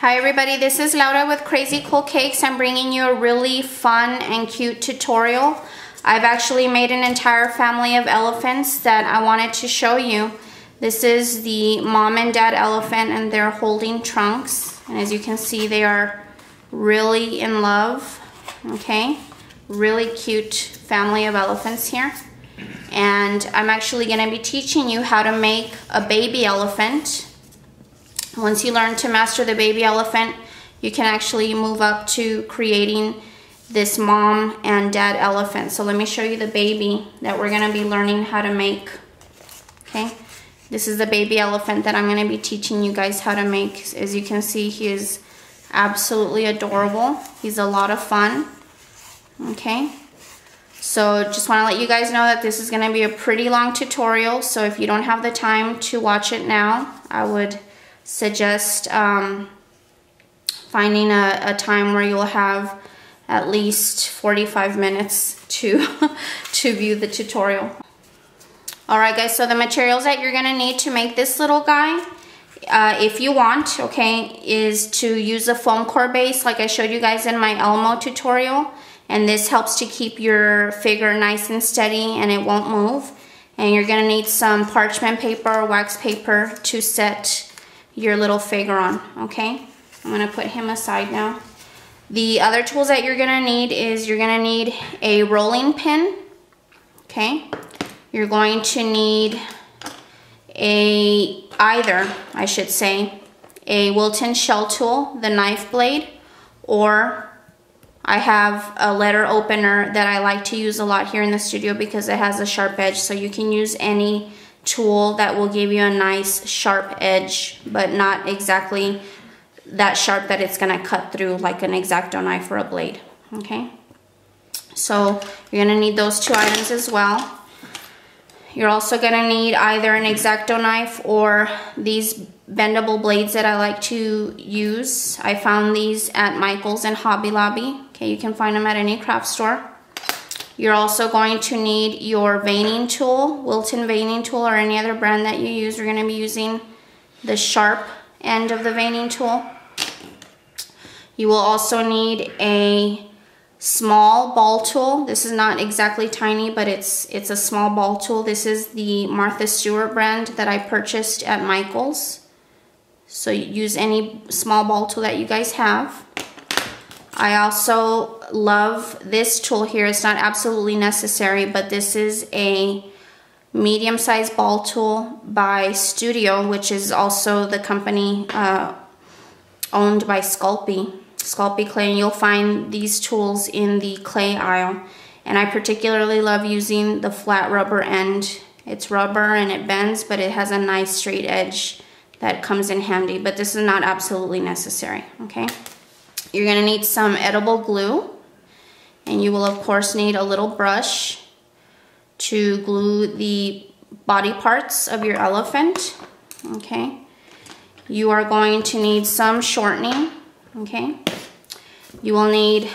Hi everybody, this is Laura with Krazy Cool Cakes. I'm bringing you a really fun and cute tutorial. I've actually made an entire family of elephants that I wanted to show you. This is the mom and dad elephant and they're holding trunks. And as you can see, they are really in love, okay? Really cute family of elephants here. And I'm actually gonna be teaching you how to make a baby elephant. Once you learn to master the baby elephant, you can actually move up to creating this mom and dad elephant. So let me show you the baby that we're gonna be learning how to make, okay? This is the baby elephant that I'm gonna be teaching you guys how to make. As you can see, he is absolutely adorable. He's a lot of fun, okay? So just wanna let you guys know that this is gonna be a pretty long tutorial. So if you don't have the time to watch it now, I would suggest finding a time where you'll have at least 45 minutes to view the tutorial. Alright guys, so the materials that you're gonna need to make this little guy, if you want, okay, is to use a foam core base like I showed you guys in my Elmo tutorial, and this helps to keep your figure nice and steady and it won't move. And you're gonna need some parchment paper or wax paper to set your little figure on, okay? I'm gonna put him aside now. The other tools that you're gonna need is you're gonna need a rolling pin, okay? You're going to need a Wilton shell tool, the knife blade, or I have a letter opener that I like to use a lot here in the studio because it has a sharp edge, so you can use any tool that will give you a nice sharp edge, but not exactly that sharp that it's gonna cut through like an X-Acto knife or a blade, okay? So you're gonna need those two items as well. You're also gonna need either an X-Acto knife or these bendable blades that I like to use. I found these at Michael's and Hobby Lobby. Okay, you can find them at any craft store. You're also going to need your veining tool, Wilton veining tool, or any other brand that you use. You're going to be using the sharp end of the veining tool. You will also need a small ball tool. This is not exactly tiny, but it's a small ball tool. This is the Martha Stewart brand that I purchased at Michael's. So you use any small ball tool that you guys have. I also love this tool here. It's not absolutely necessary, but this is a medium-sized ball tool by Studio, which is also the company owned by Sculpey Clay, and you'll find these tools in the clay aisle. And I particularly love using the flat rubber end. It's rubber and it bends, but it has a nice straight edge that comes in handy, but this is not absolutely necessary, okay? You're gonna need some edible glue, and you will of course need a little brush to glue the body parts of your elephant, okay? You are going to need some shortening, okay? You will need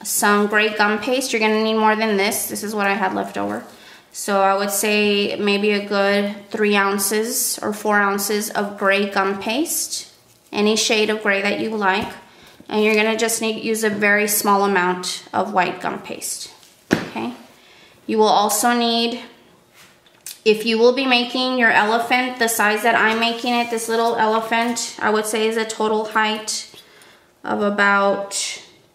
some gray gum paste. You're gonna need more than this. This is what I had left over. So I would say maybe a good 3 ounces or 4 ounces of gray gum paste, any shade of gray that you like. And you're gonna just use a very small amount of white gum paste, okay? You will also need, if you will be making your elephant the size that I'm making it, this little elephant, I would say is a total height of about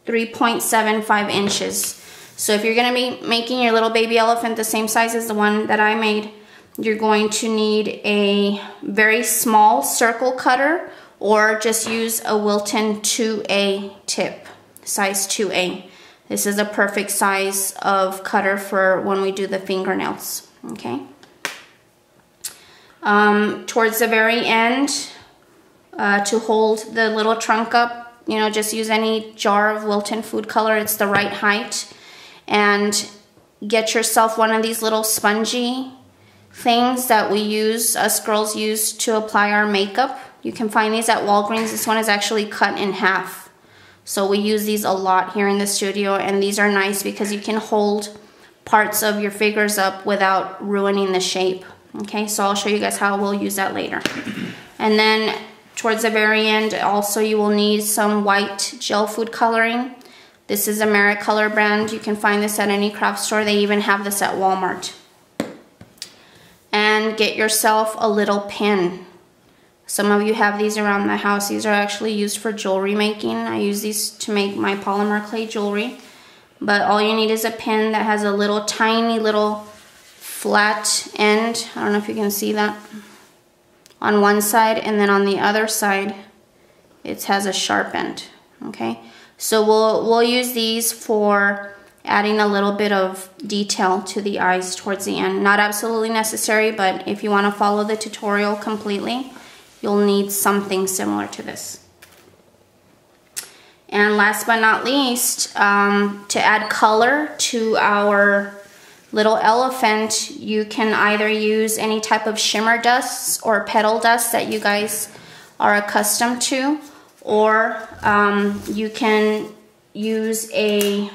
3.75 inches. So if you're gonna be making your little baby elephant the same size as the one that I made, you're going to need a very small circle cutter, or just use a Wilton 2A tip, size 2A. This is a perfect size of cutter for when we do the fingernails, okay? Towards the very end, to hold the little trunk up, you know, just use any jar of Wilton food color. It's the right height. And get yourself one of these little spongy things that us girls use to apply our makeup. You can find these at Walgreens. This one is actually cut in half. So we use these a lot here in the studio, and these are nice because you can hold parts of your figures up without ruining the shape. Okay, so I'll show you guys how we'll use that later. And then towards the very end, also you will need some white gel food coloring. This is a Merit Color brand. You can find this at any craft store. They even have this at Walmart. And get yourself a little pin. Some of you have these around the house. These are actually used for jewelry making. I use these to make my polymer clay jewelry. But all you need is a pin that has a little tiny little flat end. I don't know if you can see that. On one side, and then on the other side it has a sharp end. Okay, so we'll use these for adding a little bit of detail to the eyes towards the end. Not absolutely necessary, but if you want to follow the tutorial completely, you'll need something similar to this. And last but not least, to add color to our little elephant, you can either use any type of shimmer dusts or petal dust that you guys are accustomed to, or you can use a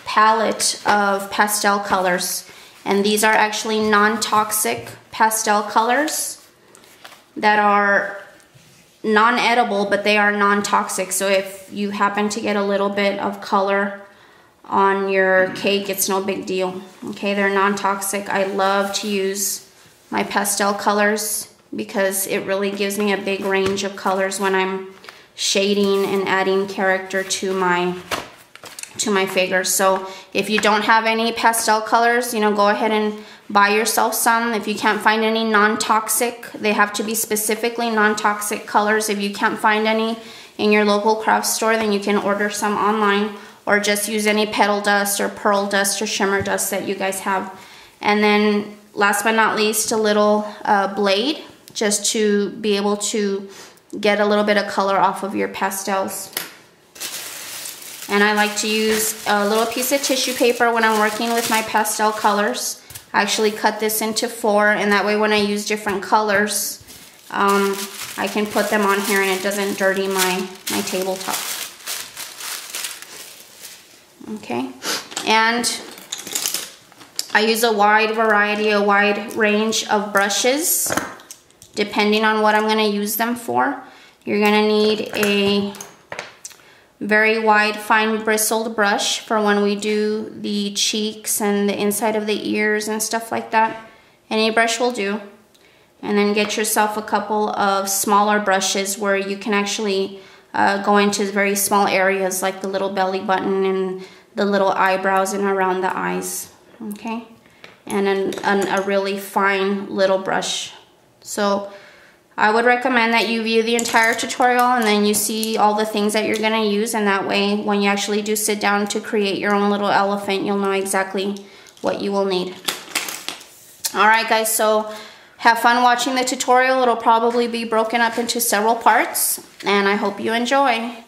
palette of pastel colors. And these are actually non-toxic pastel colors that are non-edible, but they are non-toxic. So if you happen to get a little bit of color on your cake, it's no big deal. Okay, they're non-toxic. I love to use my pastel colors because it really gives me a big range of colors when I'm shading and adding character to my figures. So if you don't have any pastel colors, you know, go ahead and buy yourself some. If you can't find any non-toxic, they have to be specifically non-toxic colors. If you can't find any in your local craft store, then you can order some online, or just use any petal dust or pearl dust or shimmer dust that you guys have. And then last but not least, a little blade, just to be able to get a little bit of color off of your pastels. And I like to use a little piece of tissue paper when I'm working with my pastel colors. I actually cut this into 4, and that way when I use different colors, I can put them on here and it doesn't dirty my tabletop. Okay, and I use a wide variety, a wide range of brushes, depending on what I'm going to use them for. You're going to need a very wide, fine bristled brush for when we do the cheeks and the inside of the ears and stuff like that. Any brush will do. And then get yourself a couple of smaller brushes where you can actually go into very small areas like the little belly button and the little eyebrows and around the eyes. Okay, and a really fine little brush. So I would recommend that you view the entire tutorial and then you see all the things that you're going to use, and that way when you actually do sit down to create your own little elephant, you'll know exactly what you will need. Alright guys, so have fun watching the tutorial. It'll probably be broken up into several parts, and I hope you enjoy.